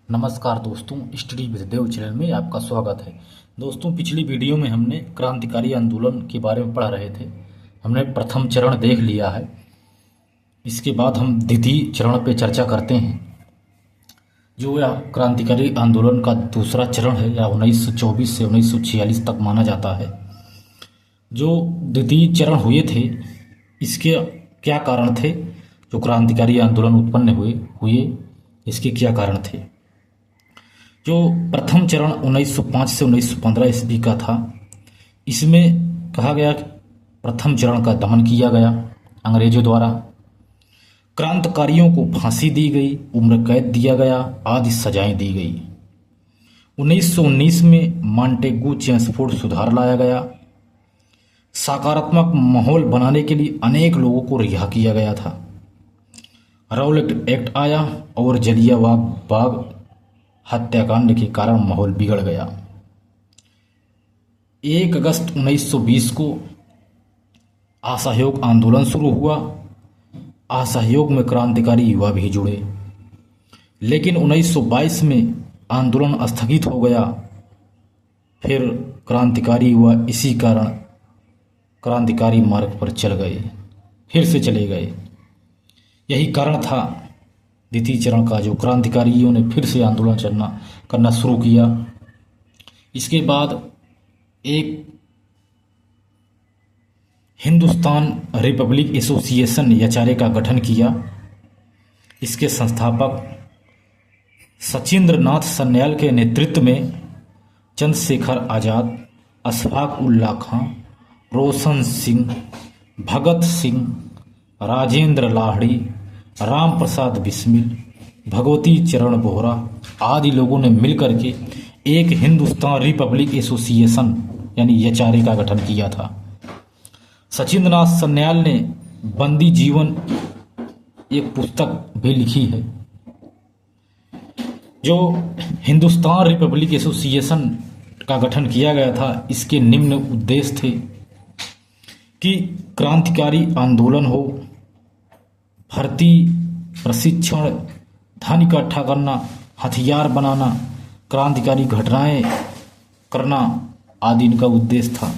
नमस्कार दोस्तों, study with Dev channel में आपका स्वागत है। दोस्तों, पिछली वीडियो में हमने क्रांतिकारी आंदोलन के बारे में पढ़ रहे थे। हमने प्रथम चरण देख लिया है। इसके बाद हम द्वितीय चरण पे चर्चा करते हैं, जो यह क्रांतिकारी आंदोलन का दूसरा चरण है, या 1924 से 1946 तक माना जाता है। जो द्वितीय चरण हुए थे, इसके क्या कारण थे? जो क्रांतिकारी आंदोलन उत्पन्न हुए इसके क्या कारण थे? जो प्रथम चरण 1905 से 1915 ईस्वी का था, इसमें कहा गया कि प्रथम चरण का दमन किया गया अंग्रेजों द्वारा। क्रांतिकारियों को फांसी दी गई, उम्र कैद दिया गया, आदि सजाएं दी गई। 1919 में मॉन्टेगू चेम्सफोर्ड सुधार लाया गया। सकारात्मक माहौल बनाने के लिए अनेक लोगों को रिहा किया गया था। राउलेट एक्ट आया और जलियांवाला बाग हत्याकांड के कारण माहौल बिगड़ गया। 1 अगस्त 1920 को असहयोग आंदोलन शुरू हुआ। असहयोग में क्रांतिकारी युवा भी जुड़े, लेकिन 1922 में आंदोलन स्थगित हो गया। फिर क्रांतिकारी युवा इसी कारण क्रांतिकारी मार्ग पर चल गए, फिर से चले गए। यही कारण था द्वितीय चरण का, जो क्रांतिकारियों ने फिर से आंदोलन करना शुरू किया। इसके बाद एक हिंदुस्तान रिपब्लिक एसोसिएशन एचआरए का गठन किया। इसके संस्थापक सचिंद्र नाथ सन्याल के नेतृत्व में चंद्रशेखर आज़ाद, अशफाक उल्लाह खां, रोशन सिंह, भगत सिंह, राजेंद्र लाहिड़ी, राम प्रसाद बिस्मिल, भगवती चरण बोहरा आदि लोगों ने मिलकर के एक हिंदुस्तान रिपब्लिक एसोसिएशन यानी एचआरए का गठन किया था। सचिंद्र नाथ सन्याल ने बंदी जीवन एक पुस्तक भी लिखी है। जो हिंदुस्तान रिपब्लिक एसोसिएशन का गठन किया गया था, इसके निम्न उद्देश्य थे कि क्रांतिकारी आंदोलन हो, भर्ती, प्रशिक्षण, धन इकट्ठा करना, हथियार बनाना, क्रांतिकारी घटनाएं करना आदि इनका उद्देश्य था।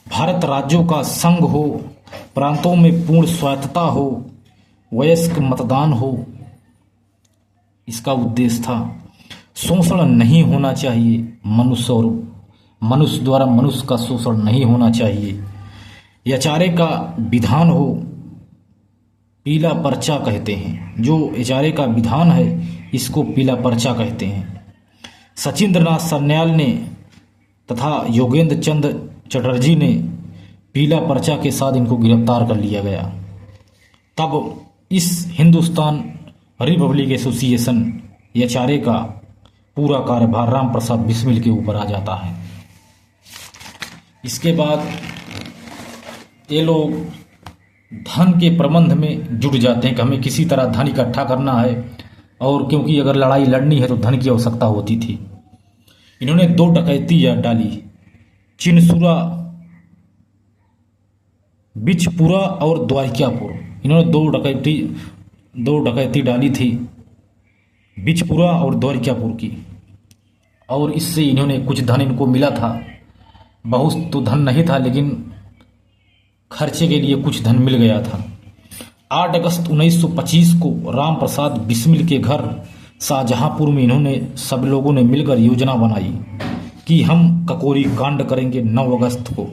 भारत राज्यों का संघ हो, प्रांतों में पूर्ण स्वायत्तता हो, वयस्क मतदान हो, इसका उद्देश्य था। शोषण नहीं होना चाहिए, मनुष्य द्वारा मनुष्य का शोषण नहीं होना चाहिए। एचआरए का विधान हो, पीला पर्चा कहते हैं। जो एचआरए का विधान है, इसको पीला पर्चा कहते हैं। सचिंद्र नाथ सन्याल ने तथा योगेंद्र चंद्र चटर्जी ने पीला पर्चा के साथ इनको गिरफ्तार कर लिया गया। तब इस हिंदुस्तान रिपब्लिक एसोसिएशन एचआरए का पूरा कार्यभार राम प्रसाद बिस्मिल के ऊपर आ जाता है। इसके बाद ये लोग धन के प्रबंध में जुट जाते हैं कि हमें किसी तरह धन इकट्ठा करना है, और क्योंकि अगर लड़ाई लड़नी है तो धन की आवश्यकता होती थी। इन्होंने 2 डकैतियां डाली, चिनसुरा, बिचपुरा और द्वारिकापुर। इन्होंने 2 डकैती डाली थी, बिचपुरा और द्वारिकापुर की, और इससे इन्होंने कुछ धन इनको मिला था। बहुत तो धन नहीं था, लेकिन खर्चे के लिए कुछ धन मिल गया था। 8 अगस्त 1925 को राम प्रसाद बिस्मिल के घर शाहजहांपुर में इन्होंने सब लोगों ने मिलकर योजना बनाई कि हम ककोरी कांड करेंगे 9 अगस्त को,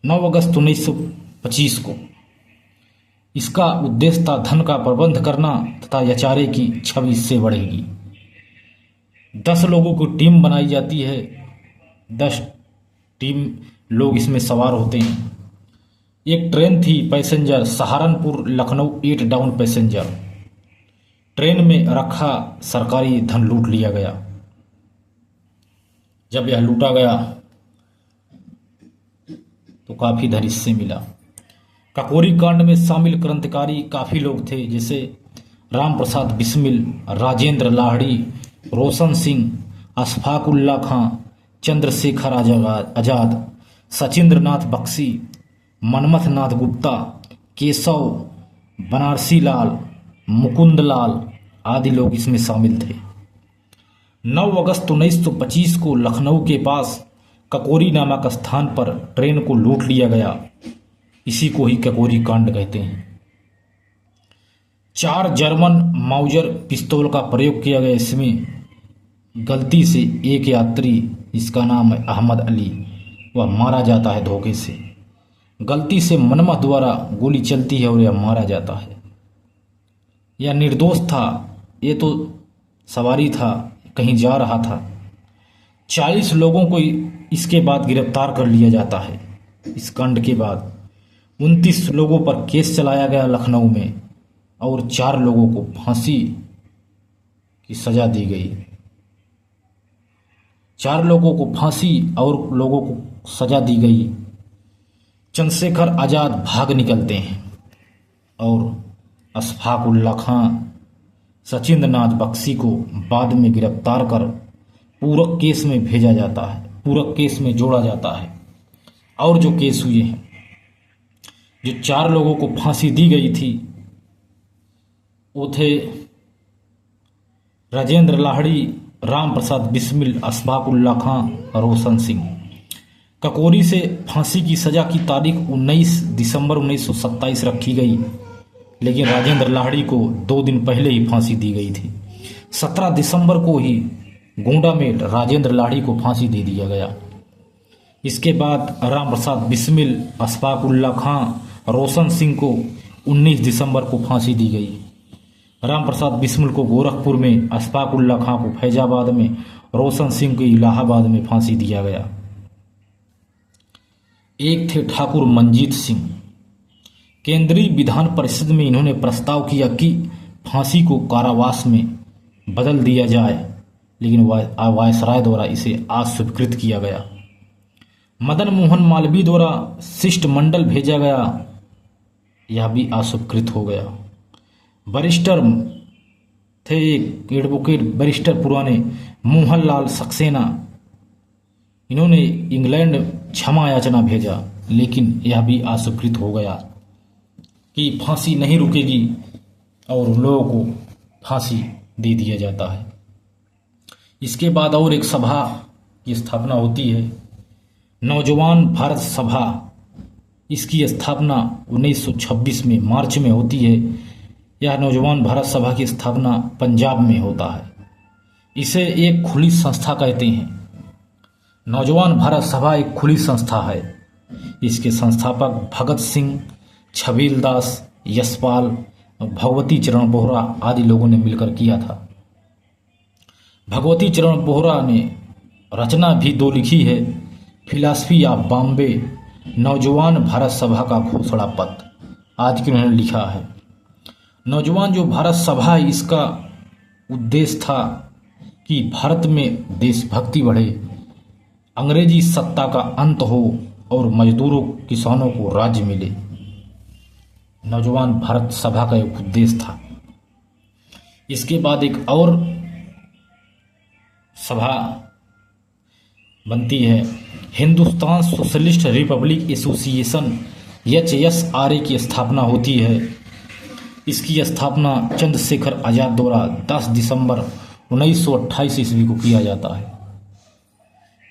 9 अगस्त 1925 को। इसका उद्देश्य था धन का प्रबंध करना तथा एचआरए की छवि इससे बढ़ेगी। 10 लोगों की टीम बनाई जाती है, 10 टीम लोग इसमें सवार होते हैं। एक ट्रेन थी passenger, Saharanpur Lucknow 8 down passenger. Train में रखा सरकारी धन लूट लिया गया। जब यह लूटा गया तो काफी धन इससे मिला। ककोरी कांड में शामिल क्रांतिकारी काफी लोग थे, जैसे राम प्रसाद बिस्मिल, राजेंद्र लाहिड़ी, रोशन सिंह, अशफाक उल्लाह खां, चंद्रशेखर आजाद, सचिंद्र नाथ बख्शी, मनमथ नाथ गुप्ता, केशव, बनारसी लाल, मुकुंद लाल आदि लोग इसमें शामिल थे। 9 अगस्त 1925 को लखनऊ के पास ककोरी नामक स्थान पर ट्रेन को लूट लिया गया। इसी को ही ककोरी कांड कहते हैं। 4 जर्मन माउजर पिस्तौल का प्रयोग किया गया। इसमें गलती से एक यात्री, इसका नाम है अहमद अली, वह मारा जाता है धोखे से। गलती से मनमथ द्वारा गोली चलती है और यह मारा जाता है। यह निर्दोष था, ये तो सवारी था, कहीं जा रहा था। 40 लोगों को इसके बाद गिरफ्तार कर लिया जाता है। इस कांड के बाद 29 लोगों पर केस चलाया गया लखनऊ में और 4 लोगों को फांसी की सजा दी गई। 4 लोगों को फांसी और लोगों को सजा दी गई। चंद्रशेखर आज़ाद भाग निकलते हैं और अशफाक उल्ला खां, सचिंद्र नाथ बख्शी को बाद में गिरफ्तार कर पूरक केस में भेजा जाता है, पूरक केस में जोड़ा जाता है। और जो केस हुए हैं, जो 4 लोगों को फांसी दी गई थी वो थे राजेंद्र लाहिड़ी, राम प्रसाद बिस्मिल, अशफाक उल्ला खां, रोशन सिंह। ककोरी से फांसी की सजा की तारीख 19 दिसंबर 1927 रखी गई, लेकिन राजेंद्र लाहिड़ी को 2 दिन पहले ही फांसी दी गई थी। 17 दिसंबर को ही गोंडा में राजेंद्र लाहिड़ी को फांसी दे दिया गया। इसके बाद राम प्रसाद बिस्मिल, अशफाक उल्ला खां, रोशन सिंह को 19 दिसंबर को फांसी दी गई। राम प्रसाद बिस्मिल को गोरखपुर में, अशफाक उल्ला खां को फैजाबाद में, रोशन सिंह को इलाहाबाद में फांसी दिया गया। एक थे ठाकुर मंजीत सिंह। केंद्रीय विधान परिषद में इन्होंने प्रस्ताव किया कि फांसी को कारावास में बदल दिया जाए, लेकिन वायसराय द्वारा इसे अस्वीकृत किया गया। मदन मोहन मालवीय द्वारा शिष्टमंडल भेजा गया, यह भी अस्वीकृत हो गया। बैरिस्टर थे एडवोकेट बैरिस्टर पुराने मोहनलाल सक्सेना, इन्होंने इंग्लैंड क्षमा याचना भेजा, लेकिन यह भी अस्वीकृत हो गया कि फांसी नहीं रुकेगी और उन लोगों को फांसी दे दिया जाता है। इसके बाद और एक सभा की स्थापना होती है, नौजवान भारत सभा। इसकी स्थापना 1926 में मार्च में होती है। यह नौजवान भारत सभा की स्थापना पंजाब में होता है। इसे एक खुली संस्था कहते हैं। नौजवान भारत सभा एक खुली संस्था है। इसके संस्थापक भगत सिंह, छबील दास, यशपाल, भगवती चरण बोहरा आदि लोगों ने मिलकर किया था। भगवती चरण बोहरा ने रचना भी 2 लिखी है, फिलॉसफी ऑफ बॉम्बे, नौजवान भारत सभा का घोषणा पत्र आदि की उन्होंने लिखा है। नौजवान जो भारत सभा है, इसका उद्देश्य था कि भारत में देशभक्ति बढ़े, अंग्रेजी सत्ता का अंत हो और मजदूरों किसानों को राज्य मिले। नौजवान भारत सभा का एक उद्देश्य था। इसके बाद एक और सभा बनती है, Hindustan socialist Republic association HSRA की स्थापना होती है। इसकी स्थापना चंद्रशेखर आज़ाद द्वारा 10 दिसंबर 1928 ईस्वी को किया जाता है।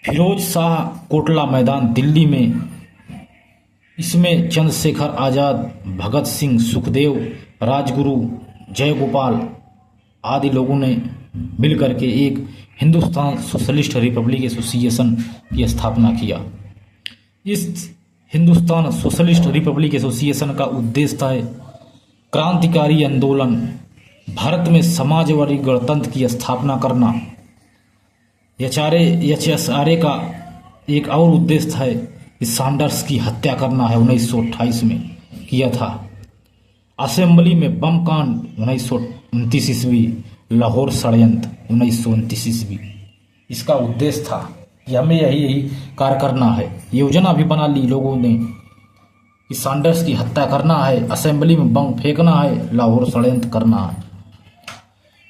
फिरोज शाह कोटला मैदान दिल्ली में। इसमें चंद्रशेखर आज़ाद, भगत सिंह, सुखदेव, राजगुरु, जयगोपाल आदि लोगों ने मिलकर के एक हिंदुस्तान सोशलिस्ट रिपब्लिक एसोसिएशन की स्थापना किया। इस हिंदुस्तान सोशलिस्ट रिपब्लिक एसोसिएशन का उद्देश्य था क्रांतिकारी आंदोलन, भारत में समाजवादी गणतंत्र की स्थापना करना। HSRA का एक और उद्देश्य था कि सैंडर्स की हत्या करना है, 1928 में किया था। असेंबली में बम कांड 1929 ईस्वी, लाहौर षड्यंत्र 1929 ईस्वी। इसका उद्देश्य था कि हमें यही कार्य करना है। योजना भी बना ली लोगों ने कि सैंडर्स की हत्या करना है, असेंबली में बम फेंकना है, लाहौर षड्यंत्र करना है।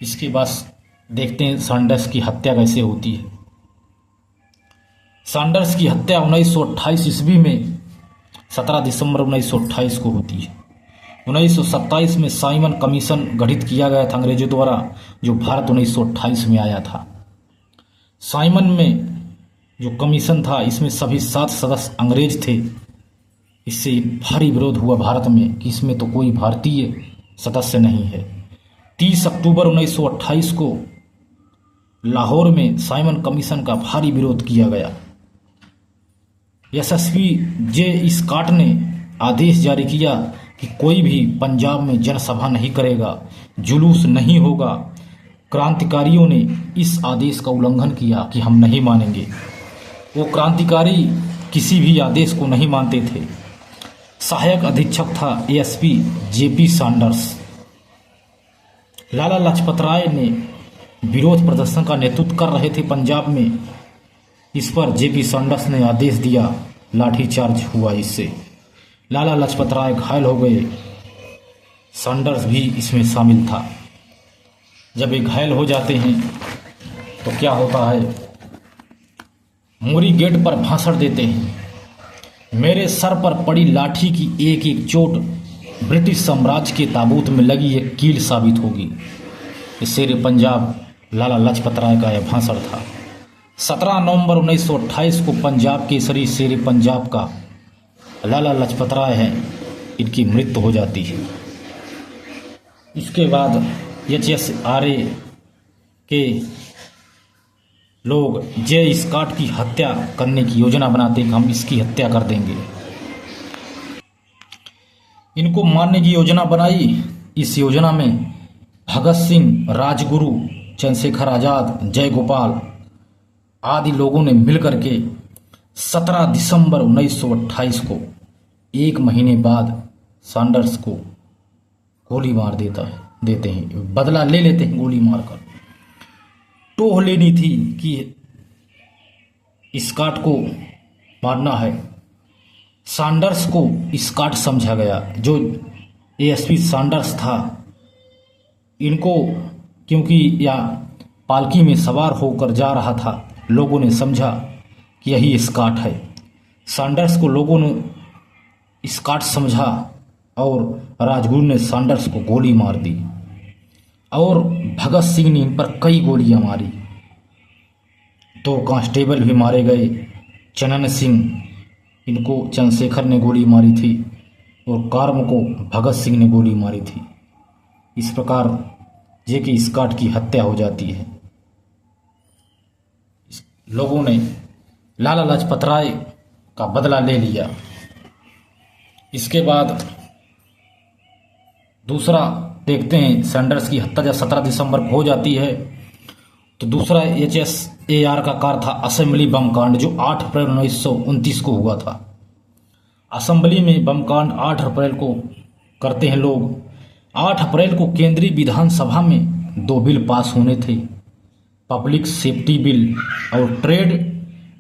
इसके बाद देखते हैं सैंडर्स की हत्या कैसे होती है। सैंडर्स की हत्या 1928 ईस्वी में 17 दिसंबर 1928 को होती है। 1927 में साइमन कमीशन गठित किया गया था अंग्रेजों द्वारा, जो भारत 1928 में आया था। साइमन में जो कमीशन था इसमें सभी 7 सदस्य अंग्रेज थे। इससे भारी विरोध हुआ भारत में कि इसमें तो कोई भारतीय सदस्य नहीं है। 30 अक्टूबर 1928 को लाहौर में साइमन कमीशन का भारी विरोध किया गया। यशस्वी जे स्कॉट ने आदेश जारी किया कि कोई भी पंजाब में जनसभा नहीं करेगा, जुलूस नहीं होगा। क्रांतिकारियों ने इस आदेश का उल्लंघन किया कि हम नहीं मानेंगे। वो क्रांतिकारी किसी भी आदेश को नहीं मानते थे। सहायक अधीक्षक था ASP JP Sanders. Lala Lajpat Rai ने विरोध प्रदर्शन का नेतृत्व कर रहे थे पंजाब में। इस पर जेपी सैंडर्स ने आदेश दिया, लाठीचार्ज हुआ। इससे लाला लाजपत राय घायल हो गए। सैंडर्स भी इसमें शामिल था। जब ये घायल हो जाते हैं तो क्या होता है, मोरी गेट पर भाषण देते हैं, मेरे सर पर पड़ी लाठी की एक एक चोट ब्रिटिश साम्राज्य के ताबूत में लगी एक कील साबित होगी। ये शेर पंजाब लाला लाजपत राय का यह भाषण था। 17 नवंबर 1928 को पंजाब केसरी शेर पंजाब का लाला लाजपत राय हैं, इनकी मृत्यु हो जाती है। इसके बाद HSRA के लोग जे स्कॉट की हत्या करने की योजना बनाते हैं कि हम इसकी हत्या कर देंगे। इनको मारने की योजना बनाई। इस योजना में भगत सिंह, राजगुरु, चंद्रशेखर आजाद, जयगोपाल आदि लोगों ने मिलकर के 17 दिसंबर 1928 को, एक महीने बाद, सैंडर्स को गोली मार देते हैं, बदला ले लेते हैं गोली मारकर। टोह लेनी थी कि स्कॉट को मारना है। सैंडर्स को स्कॉट समझा गया। जो एएसपी सैंडर्स था, इनको क्योंकि या पालकी में सवार होकर जा रहा था, लोगों ने समझा कि यही स्कॉट है। सैंडर्स को लोगों ने स्कॉट समझा और राजगुरु ने सैंडर्स को गोली मार दी और भगत सिंह ने इन पर कई गोलियां मारी। 2 कांस्टेबल भी मारे गए। चनन सिंह, इनको चंद्रशेखर ने गोली मारी थी और कार्म को भगत सिंह ने गोली मारी थी। इस प्रकार जे स्कॉट की हत्या हो जाती है। लोगों ने लाला लाजपत राय का बदला ले लिया। इसके बाद दूसरा देखते हैं, सैंडर्स की हत्या जब 17 दिसंबर को हो जाती है तो दूसरा HSAR का कार्य था असेंबली बम कांड, जो 8 अप्रैल 1929 को हुआ था। असेंबली में बम कांड 8 अप्रैल को करते हैं लोग। 8 अप्रैल को केंद्रीय विधानसभा में 2 बिल पास होने थे, पब्लिक सेफ्टी बिल और trade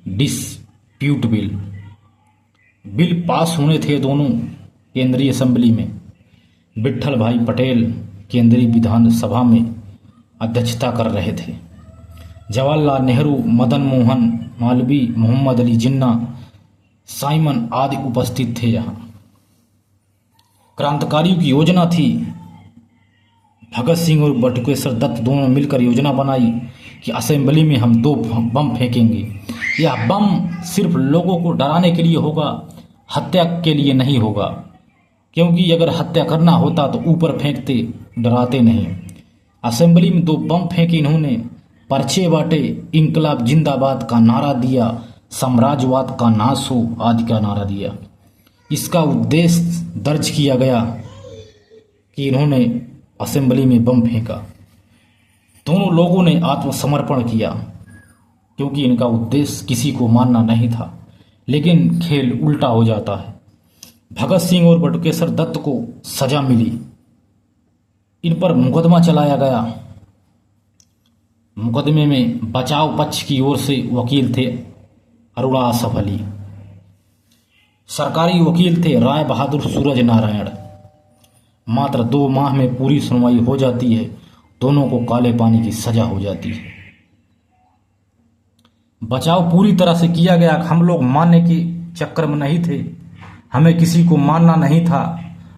dispute bill. Bill pass होने थे दोनों केंद्रीय असेंबली में। विट्ठल भाई पटेल केंद्रीय विधानसभा में अध्यक्षता कर रहे थे। जवाहरलाल नेहरू, मदन मोहन मालवीय, मोहम्मद अली जिन्ना, साइमन आदि उपस्थित थे। यहाँ क्रांतिकारियों की योजना थी। भगत सिंह और बटुकेश्वर दत्त दोनों मिलकर योजना बनाई कि असेंबली में हम 2 बम फेंकेंगे। यह बम सिर्फ लोगों को डराने के लिए होगा, हत्या के लिए नहीं होगा, क्योंकि अगर हत्या करना होता तो ऊपर फेंकते, डराते नहीं। असेंबली में 2 बम फेंके इन्होंने, पर्चे बांटे, इंकलाब जिंदाबाद का नारा दिया, साम्राज्यवाद का नाश हो आदि का नारा दिया। इसका उद्देश्य दर्ज किया गया कि इन्होंने असेंबली में बम फेंका। दोनों लोगों ने आत्मसमर्पण किया क्योंकि इनका उद्देश्य किसी को मारना नहीं था। लेकिन खेल उल्टा हो जाता है। भगत सिंह और बटुकेश्वर दत्त को सजा मिली। इन पर मुकदमा चलाया गया। मुकदमे में बचाव पक्ष की ओर से वकील थे अरुणा आसफ अली, सरकारी वकील थे राय बहादुर सूरज नारायण। मात्र 2 माह में पूरी सुनवाई हो जाती है। दोनों को काले पानी की सजा हो जाती है। बचाव पूरी तरह से किया गया। हम लोग मारने के चक्कर में नहीं थे, हमें किसी को मारना नहीं था,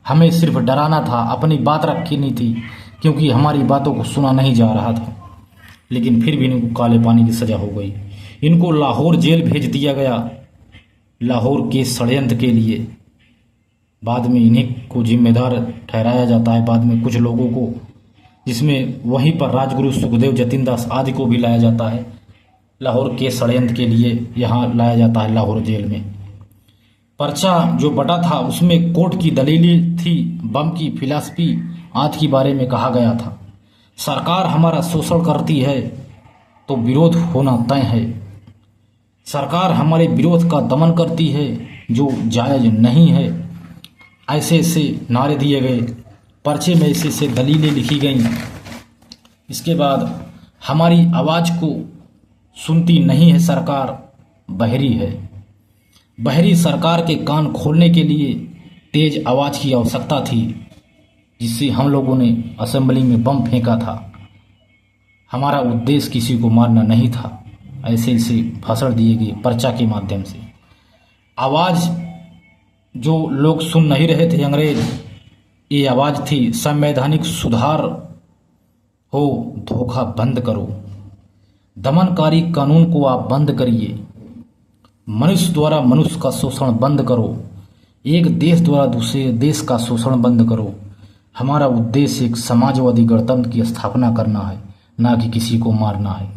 हमें सिर्फ डराना था, अपनी बात रखनी थी क्योंकि हमारी बातों को सुना नहीं जा रहा था। लेकिन फिर भी इनको काले पानी की सज़ा हो गई। इनको लाहौर जेल भेज दिया गया लाहौर के षड्यंत्र के लिए। बाद में इन्हीं को जिम्मेदार ठहराया जाता है, बाद में कुछ लोगों को, जिसमें वहीं पर राजगुरु सुखदेव जतिन दास आदि को भी लाया जाता है लाहौर के षड्यंत्र के लिए। यहाँ लाया जाता है लाहौर जेल में। पर्चा जो बटा था उसमें कोर्ट की दलीलें थी, बम की फिलॉसफी आदि के बारे में कहा गया था। सरकार हमारा शोषण करती है तो विरोध होना तय है। सरकार हमारे विरोध का दमन करती है जो जायज़ नहीं है। ऐसे ऐसे नारे दिए गए, पर्चे में ऐसे ऐसे दलीलें लिखी गईं। इसके बाद हमारी आवाज़ को सुनती नहीं है सरकार, बहरी है। बहरी सरकार के कान खोलने के लिए तेज आवाज़ की आवश्यकता थी, जिससे हम लोगों ने असेंबली में बम फेंका था। हमारा उद्देश्य किसी को मारना नहीं था। ऐसे ऐसे भाषण दिए गए पर्चा के माध्यम से। आवाज़ जो लोग सुन नहीं रहे थे अंग्रेज, ये आवाज़ थी संवैधानिक सुधार हो, धोखा बंद करो, दमनकारी कानून को आप बंद करिए, मनुष्य द्वारा मनुष्य का शोषण बंद करो, एक देश द्वारा दूसरे देश का शोषण बंद करो। हमारा उद्देश्य एक समाजवादी गणतंत्र की स्थापना करना है, ना कि किसी को मारना है।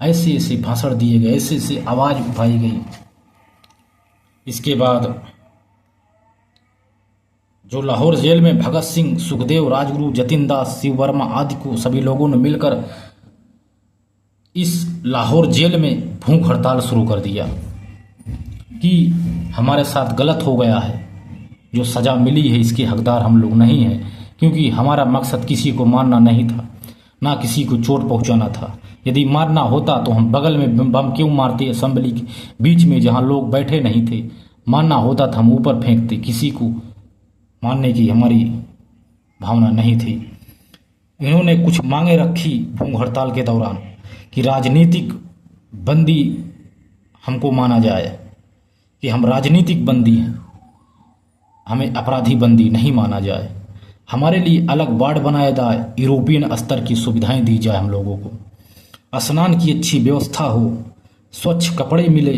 ऐसे ऐसे भाषण दिए गए, ऐसे ऐसे आवाज़ उठाई गई। इसके बाद जो लाहौर जेल में भगत सिंह, सुखदेव, राजगुरु, जतिन दास, शिव वर्मा आदि को सभी लोगों ने मिलकर इस लाहौर जेल में भूख हड़ताल शुरू कर दिया कि हमारे साथ गलत हो गया है, जो सज़ा मिली है इसके हकदार हम लोग नहीं हैं, क्योंकि हमारा मकसद किसी को मारना नहीं था, ना किसी को चोट पहुंचाना था। यदि मारना होता तो हम बगल में बम क्यों मारते, असेंबली के बीच में जहां लोग बैठे नहीं थे। मारना होता था हम ऊपर फेंकते, किसी को मारने की हमारी भावना नहीं थी। इन्होंने कुछ मांगे रखी भूख हड़ताल के दौरान कि राजनीतिक बंदी हमको माना जाए, कि हम राजनीतिक बंदी हैं, हमें अपराधी बंदी नहीं माना जाए। हमारे लिए अलग वार्ड बनाया जाए, यूरोपियन स्तर की सुविधाएं दी जाए हम लोगों को, स्नान की अच्छी व्यवस्था हो, स्वच्छ कपड़े मिले,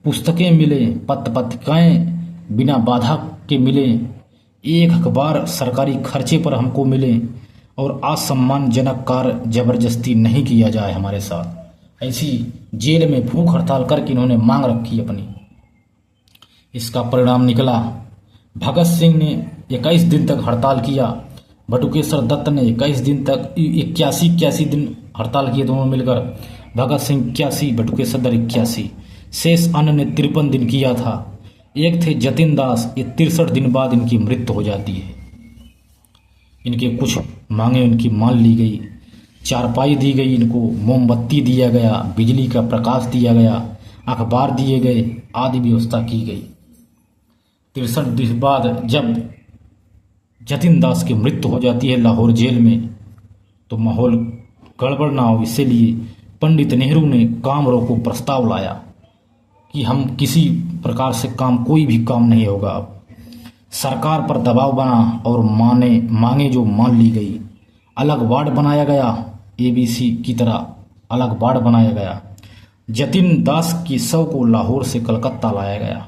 पुस्तकें मिले, पत्र पत्रिकाएँ बिना बाधा के मिले, एक अखबार सरकारी खर्चे पर हमको मिले, और असम्मानजनक कार्य जबरदस्ती नहीं किया जाए हमारे साथ। ऐसी जेल में भूख हड़ताल करके इन्होंने मांग रखी अपनी। इसका परिणाम निकला, भगत सिंह ने 21 दिन तक हड़ताल किया, बटुकेश्वर दत्त ने 21 दिन तक 81 दिन हड़ताल किए दोनों मिलकर। भगत सिंह 81, बटुकेश्वर दत्त 81, शेष अन्य ने 53 दिन किया था। एक थे जतिन दास, ये 63 दिन बाद इनकी मृत्यु हो जाती है। इनके कुछ मांगे उनकी मान ली गई, चारपाई दी गई, इनको मोमबत्ती दिया गया, बिजली का प्रकाश दिया गया, अखबार दिए गए, आदि व्यवस्था की गई। 63 दिन बाद जब जतिन दास की मृत्यु हो जाती है लाहौर जेल में, तो माहौल गड़बड़ ना हो, इसलिए पंडित नेहरू ने काम रोको प्रस्ताव लाया कि हम किसी प्रकार से कोई भी काम नहीं होगा। अब सरकार पर दबाव बना और मांगे जो मान ली गई। अलग वार्ड बनाया गया, ABC की तरह अलग वार्ड बनाया गया। जतिन दास की शव को लाहौर से कलकत्ता लाया गया।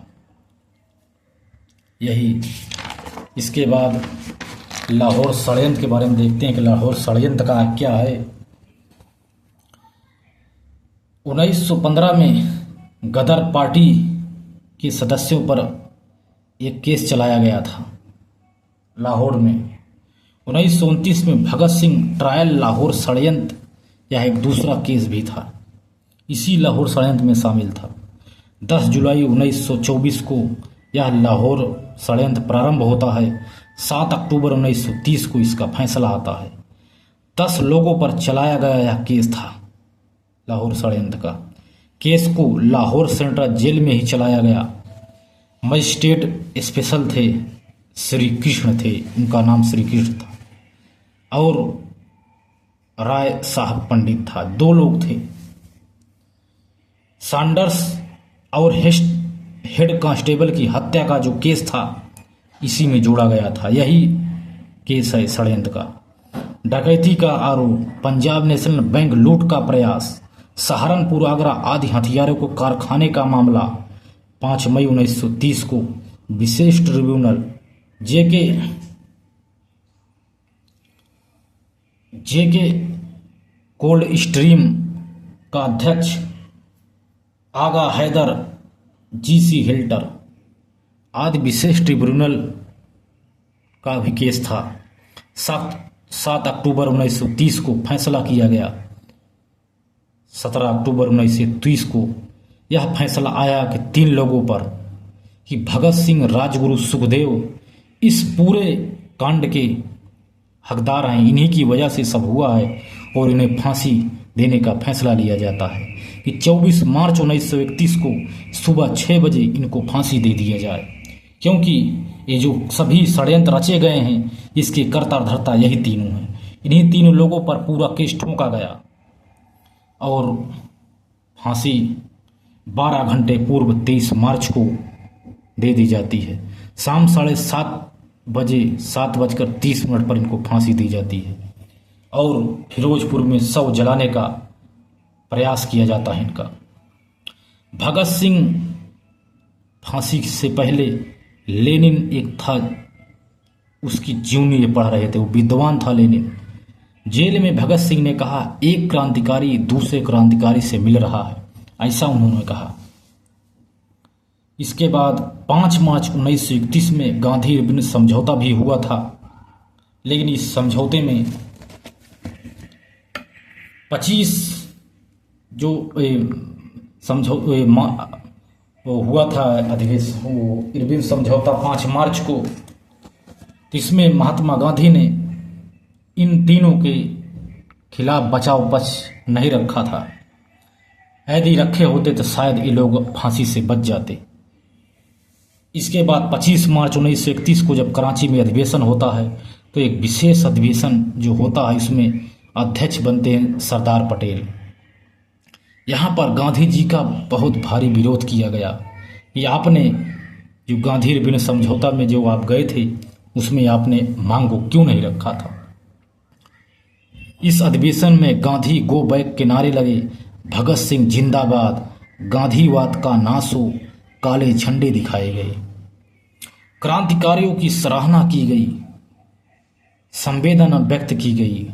यही इसके बाद लाहौर षड्यंत्र के बारे में देखते हैं कि लाहौर षड्यंत्र का क्या है। 1915 में गदर पार्टी के सदस्यों पर एक केस चलाया गया था लाहौर में। 1929 में भगत सिंह ट्रायल लाहौर षड्यंत्र, यह एक दूसरा केस भी था, इसी लाहौर षड्यंत्र में शामिल था। 10 जुलाई 1924 को यह लाहौर षड्यंत्र प्रारंभ होता है। 7 अक्टूबर 1930 को इसका फैसला आता है। 10 लोगों पर चलाया गया यह केस था लाहौर षड्यंत्र का। केस को लाहौर सेंट्रल जेल में ही चलाया गया। मजिस्ट्रेट स्पेशल थे, श्री कृष्ण थे, उनका नाम श्री कृष्ण था, और राय साहब पंडित था। 2 लोग थे। सैंडर्स और हेड कांस्टेबल की हत्या का जो केस था इसी में जोड़ा गया था। यही केस है षड्यंत्र का। डकैती का आरोप, पंजाब नेशनल बैंक लूट का प्रयास, सहारनपुर आगरा आदि हथियारों को कारखाने का मामला। 5 मई 1930 को विशेष ट्रिब्यूनल जेके कोल्ड स्ट्रीम का अध्यक्ष आगा हैदर जीसी हिल्टर आदि विशेष ट्रिब्यूनल का भी केस था। 7 अक्टूबर 1930 को फैसला किया गया। 17 अक्टूबर 1930 को यह फैसला आया कि 3 लोगों पर कि भगत सिंह, राजगुरु, सुखदेव इस पूरे कांड के हकदार हैं, इन्हीं की वजह से सब हुआ है और इन्हें फांसी देने का फैसला लिया जाता है कि 24 मार्च 1931 को सुबह 6 बजे इनको फांसी दे दिया जाए, क्योंकि ये जो सभी षड्यंत्र रचे गए हैं इसके कर्ता धर्ता यही तीनों हैं। इन्हीं तीनों लोगों पर पूरा केस ठोका गया और फांसी 12 घंटे पूर्व 23 मार्च को दे दी जाती है। शाम 7:30 बजे 7:30 पर इनको फांसी दी जाती है और फिरोजपुर में शव जलाने का प्रयास किया जाता है इनका। भगत सिंह फांसी से पहले लेनिन एक था, उसकी जीवनी ये पढ़ रहे थे, वो विद्वान था लेनिन। जेल में भगत सिंह ने कहा, एक क्रांतिकारी दूसरे क्रांतिकारी से मिल रहा है, ऐसा उन्होंने कहा। इसके बाद 5 मार्च 1931 में गांधी इरविन समझौता भी हुआ था, लेकिन इस समझौते में 25 जो वो हुआ था अधिवेशन, वो इरविन समझौता 5 मार्च को, तो इसमें महात्मा गांधी ने इन तीनों के खिलाफ बचाव पक्ष नहीं रखा था। यदि रखे होते तो शायद ये लोग फांसी से बच जाते। इसके बाद 25 मार्च 1931 को जब कराची में अधिवेशन होता है तो एक विशेष अधिवेशन जो होता है इसमें अध्यक्ष बनते हैं सरदार पटेल। यहाँ पर गांधी जी का बहुत भारी विरोध किया गया कि आपने जो गांधी इरविन समझौता में जो आप गए थे उसमें आपने मांग को क्यों नहीं रखा था। इस अधिवेशन में गांधी गो बैक के नारे लगे, भगत सिंह जिंदाबाद, गांधीवाद का नाश हो, काले झंडे दिखाए गए, क्रांतिकारियों की सराहना की गई, संवेदना व्यक्त की गई।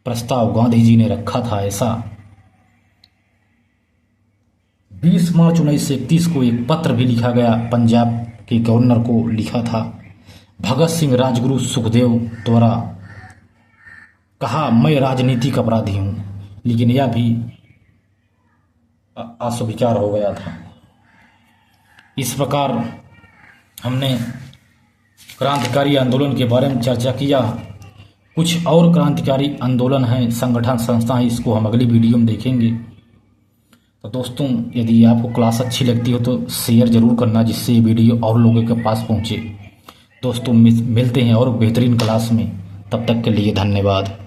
प्रस्ताव गांधी जी ने रखा था ऐसा। 20 मार्च 1931 को एक पत्र भी लिखा गया, पंजाब के गवर्नर को लिखा था। भगत सिंह, राजगुरु, सुखदेव द्वारा कहा, मैं राजनीतिक अपराधी हूं, लेकिन यह भी अस्वीकार हो गया था। इस प्रकार हमने क्रांतिकारी आंदोलन के बारे में चर्चा किया। कुछ और क्रांतिकारी आंदोलन हैं, संगठन, संस्था है, इसको हम अगली वीडियो में देखेंगे। तो दोस्तों, यदि आपको क्लास अच्छी लगती हो तो शेयर ज़रूर करना, जिससे ये वीडियो और लोगों के पास पहुँचे। दोस्तों, मिलते हैं और बेहतरीन क्लास में, तब तक के लिए धन्यवाद।